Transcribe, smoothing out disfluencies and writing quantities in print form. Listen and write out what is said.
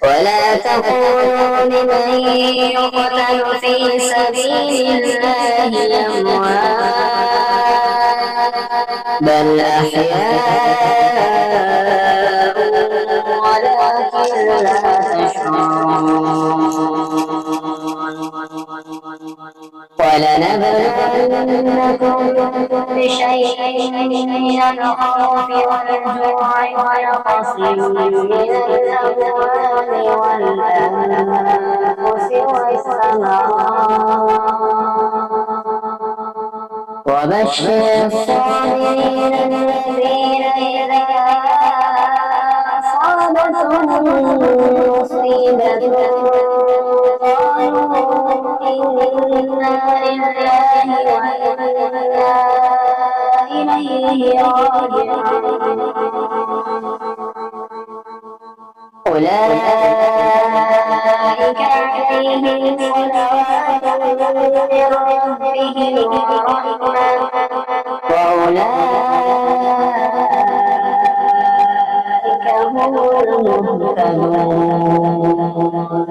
ولا تقولوا لمن يقتل في سبيل الله أموات بل أحياء ولكن لا تشعرون ولنبلونكم بشيء من الخوف والجوع ونقص من الأموال والأنفس والثمرات وبشر الصابرين الذين إذا أصابتهم مصيبة قالوا إنا لله وإنا إليه راجعون أولئك عليهم صلوات من ربهم ورحمة وأولئك هم المهتدون.